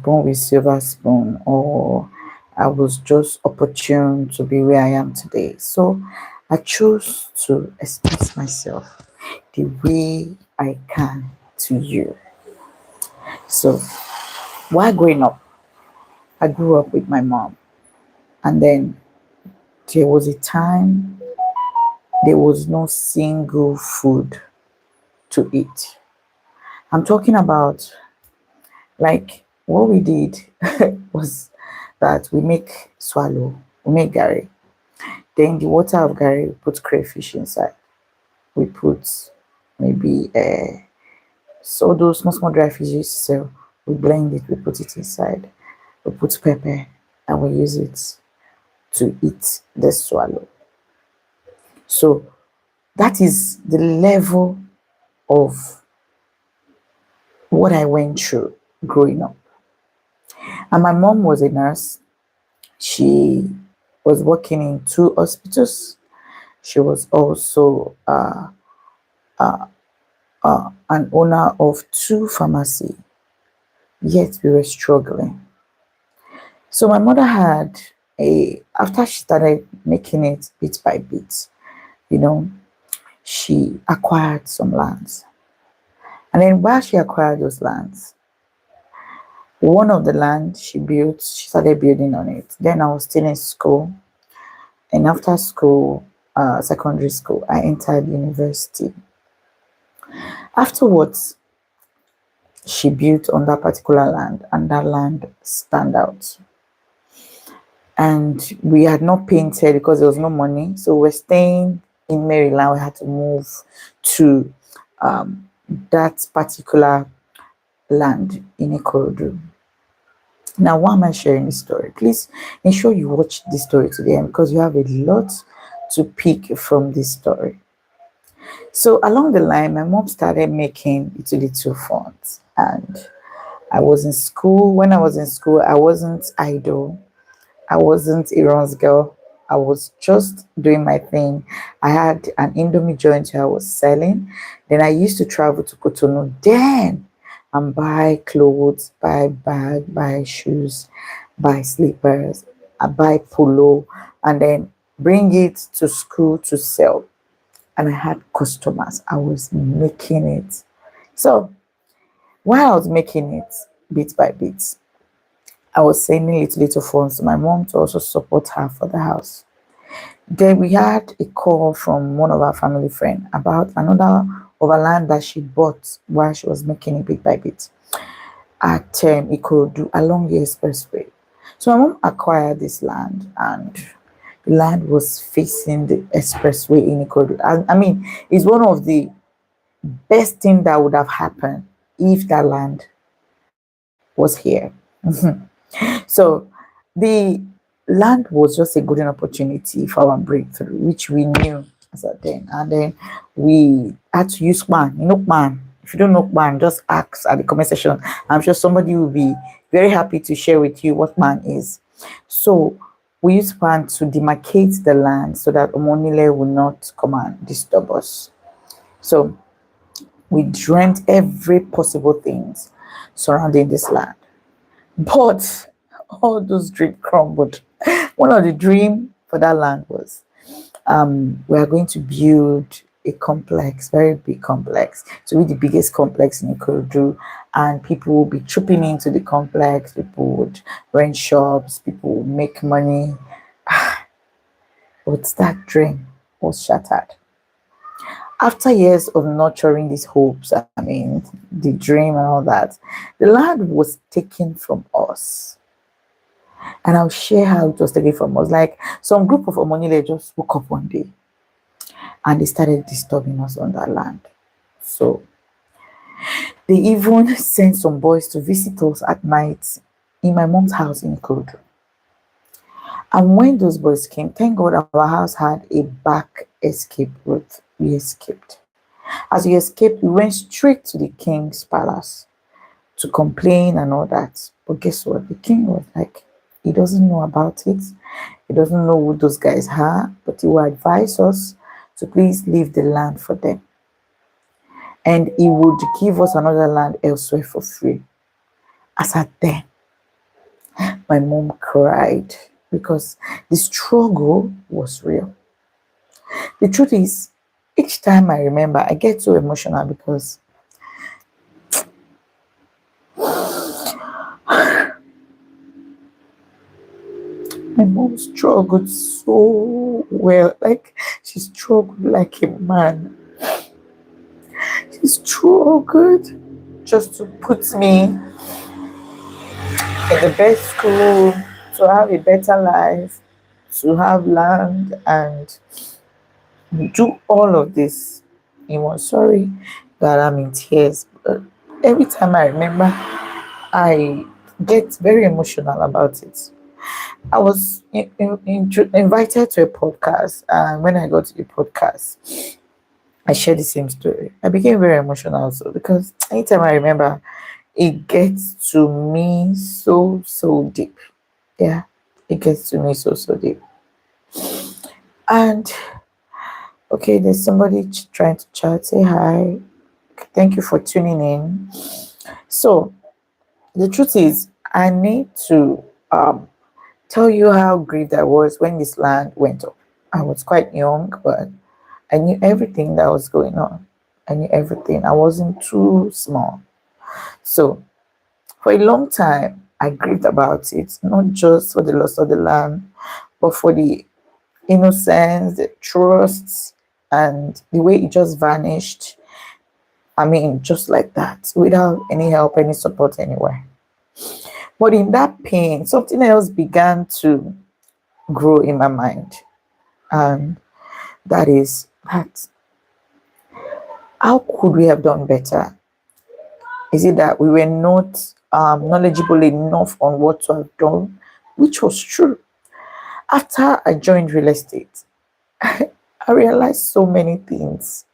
born with silver spoon, or I was just opportune to be where I am today. So I chose to express myself the way I can to you. So while growing up, I grew up with my mom, and then there was a time there was no single food to eat. I'm talking about, like, what we did was that we make swallow, we make gari. Then the water of gari, we put crayfish inside. We put maybe so those small dry fishes. So we blend it, we put it inside. We put pepper, and we use it to eat the swallow. So that is the level of what I went through growing up. And my mom was a nurse. She was working in 2 hospitals. She was also an owner of 2 pharmacies. Yet we were struggling. So my mother had after she started making it bit by bit, she acquired some lands. And then while she acquired those lands, one of the land she started building on it. Then I was still in school. And after school, secondary school, I entered university. Afterwards, she built on that particular land, and that land stand out. And we had not painted because there was no money. So we're staying in Maryland. We had to move to that particular land in Ikorodu. Now, why am I sharing this story? Please ensure you watch this story to the end, because you have a lot to pick from this story. So along the line, my mom started making little funds, and I was in school. When I was in school, I wasn't idle. I wasn't a runs girl. I was just doing my thing. I had an Indomie joint I was selling. Then I used to travel to Cotonou then and buy clothes, buy bag, buy shoes, buy slippers, I buy polo, and then bring it to school to sell. And I had customers. I was making it. So while I was making it bit by bit, I was sending little funds to my mom to also support her for the house. Then we had a call from one of our family friends about another overland that she bought while she was making it bit by bit at Ikorodu along the expressway. So my mom acquired this land, and the land was facing the expressway in Ikorodu. I mean, it's one of the best things that would have happened if that land was here. So the land was just a golden opportunity for our breakthrough, which we knew as at then. And then we had to use man. Man. If you don't know man, just ask at the comment section. I'm sure somebody will be very happy to share with you what man is. So we use man to demarcate the land so that Omonile will not come and disturb us. So we dreamt every possible things surrounding this land. But all those dreams crumbled. One of the dreams for that land was we are going to build a complex, very big complex. So it's the biggest complex in Ikorodu, and people will be trooping into the complex. People would rent shops, people would make money. But that dream was shattered. After years of nurturing these hopes, the dream and all that, the land was taken from us. And I'll share how it was taken from us. Like, some group of Omonile just woke up one day and they started disturbing us on that land. So they even sent some boys to visit us at night in my mom's house in Ikorodu. And when those boys came, thank God our house had a back escape route. We escaped. As we escaped, we went straight to the king's palace to complain and all that. But guess what? The king was like, he doesn't know about it. He doesn't know who those guys are, but he will advise us to please leave the land for them. And he would give us another land elsewhere for free. As at then, My mom cried because the struggle was real. The truth is, each time I remember, I get so emotional because my mom struggled so well. Like, she struggled like a man. She struggled just to put me in the best school, to have a better life, to have land, and do all of this. You know, sorry that I'm in tears, but every time I remember, I get very emotional about it. I was invited to a podcast, and when I got to the podcast, I shared the same story. I became very emotional also because anytime I remember, it gets to me so deep. Yeah, it gets to me so deep. And okay, there's somebody trying to chat. Say hi. Thank you for tuning in. So the truth is, I need to tell you how grieved I was when this land went up. I was quite young, but I knew everything that was going on. I knew everything. I wasn't too small. So for a long time, I grieved about it, not just for the loss of the land, but for the innocence, the trust, and the way it just vanished. I mean, just like that, without any help, any support anywhere. But in that pain, something else began to grow in my mind. And that is that how could we have done better? Is it that we were not knowledgeable enough on what to have done, which was true? After I joined real estate, I realized so many things.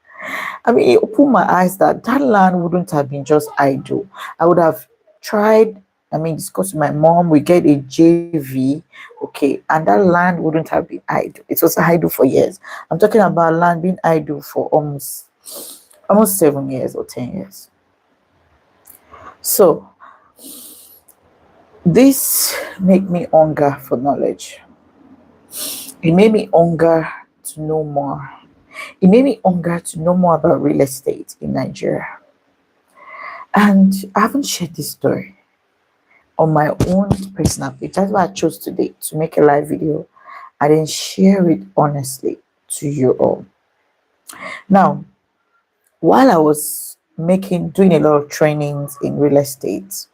I mean, it opened my eyes that that land wouldn't have been just idle. I would have tried, I mean, discuss with my mom, we get a JV, okay, and that land wouldn't have been idle. It was idle for years. I'm talking about land being idle for almost 7 years or 10 years. So this made me hunger for knowledge. It made me hunger to know more. It made me hunger to know more about real estate in Nigeria. And I haven't shared this story on my own personal page. That's why I chose today to make a live video and then share it honestly to you all. Now, while I was doing a lot of trainings in real estate,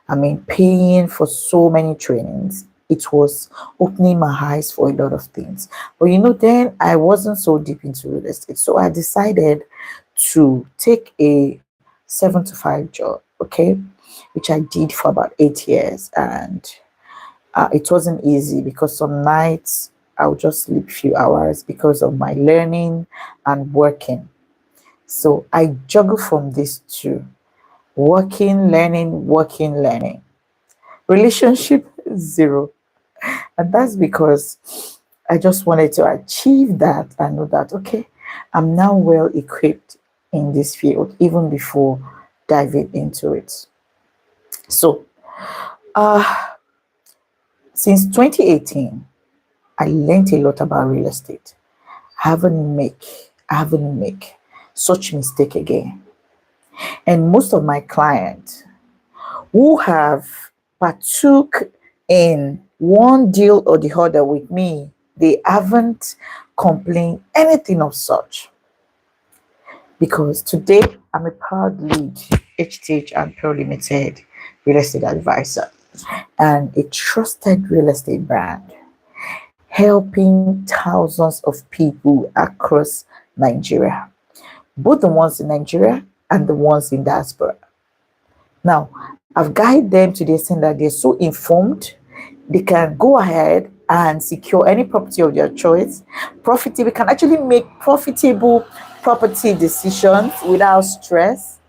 I mean, paying for so many trainings, it was opening my eyes for a lot of things. But then I wasn't so deep into real estate. So I decided to take a 7 to 5 job, okay, which I did for about 8 years. And it wasn't easy because some nights I would just sleep a few hours because of my learning and working. So I juggle from these two: working, learning. Relationship zero. And that's because I just wanted to achieve that and know that, okay, I'm now well equipped in this field even before diving into it. So, since 2018, I learned a lot about real estate. I haven't make such mistake again. And most of my clients who have partook in one deal or the other with me, they haven't complained anything of such. Because today I'm a proud lead hthannepearlltd Limited real estate advisor and a trusted real estate brand, helping thousands of people across Nigeria, both the ones in Nigeria and the ones in diaspora. Now, I've guided them to the extent that they're so informed, they can go ahead and secure any property of their choice. Profitable, can actually make profitable property decisions without stress.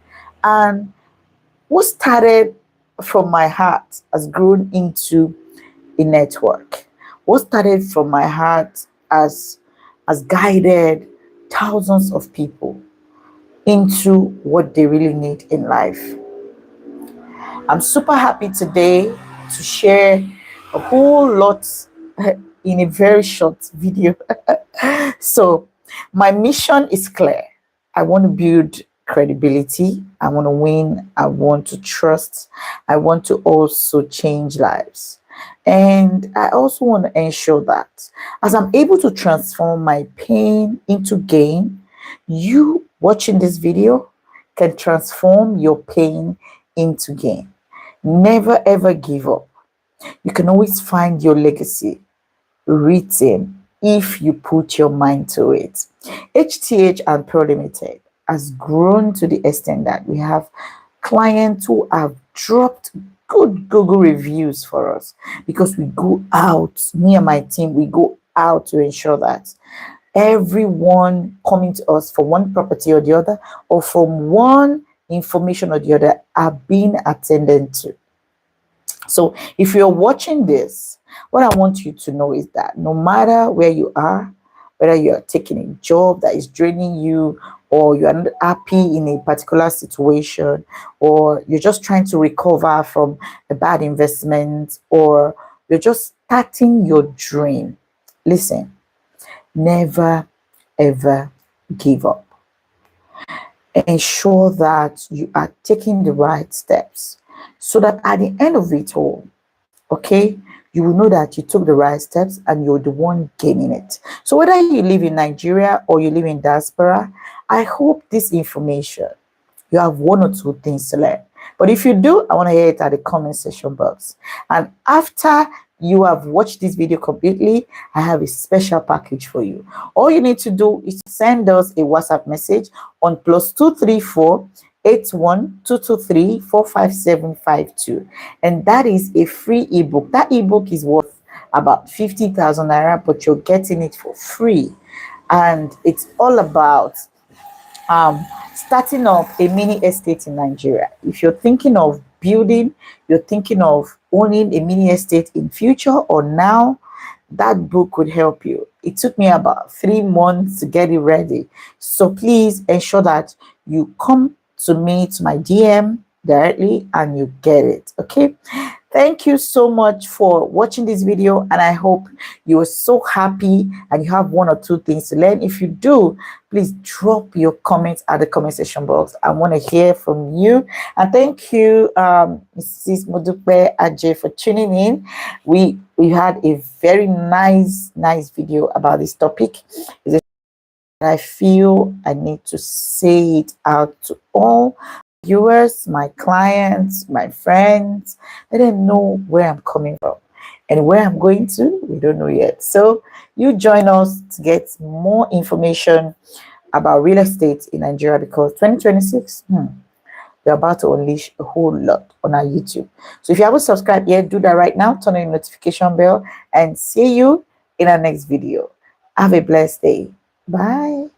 And what started from my heart has grown into a network. What started from my heart has guided thousands of people into what they really need in life. I'm super happy today to share a whole lot in a very short video. So my mission is clear. I want to build credibility. I want to win. I want to trust. I want to also change lives. And I also want to ensure that as I'm able to transform my pain into gain, you watching this video can transform your pain into gain. Never ever give up. You can always find your legacy written if you put your mind to it. HTH and Pearl Limited has grown to the extent that we have clients who have dropped good Google reviews for us because we go out, me and my team, we go out to ensure that everyone coming to us for one property or the other, or from one information or the other, are being attended to. So if you're watching this, what I want you to know is that no matter where you are, whether you're taking a job that is draining you, or you're not happy in a particular situation, or you're just trying to recover from a bad investment, or you're just starting your dream, listen, never ever give up. Ensure that you are taking the right steps so that at the end of it all, okay, you will know that you took the right steps and you're the one gaining it. So whether you live in Nigeria or you live in diaspora, I hope this information, you have one or two things to learn. But if you do, I want to hear it at the comment section box. And after you have watched this video completely, I have a special package for you. All you need to do is send us a WhatsApp message on +234 81 45752, and that is a free ebook. That ebook is worth about 50,000 naira, but you're getting it for free, and it's all about starting up a mini estate in Nigeria. If you're thinking of building, you're thinking of owning a mini estate in future or now, that book could help you. It took me about 3 months to get it ready. So please ensure that you come to me, to my DM directly, and you get it. Okay. Thank you so much for watching this video, and I hope you are so happy and you have one or two things to learn. If you do, please drop your comments at the comment section box. I want to hear from you. And thank you, Mrs. Modupe Ajay, for tuning in. We had a very nice video about this topic. I feel I need to say it out to all viewers, my clients, my friends. Let them know where I'm coming from and where I'm going to. We don't know yet. So you join us to get more information about real estate in Nigeria, because 2026, we're about to unleash a whole lot on our YouTube. So if you haven't subscribed yet, do that right now. Turn on the notification bell and see you in our next video. Have a blessed day. Bye.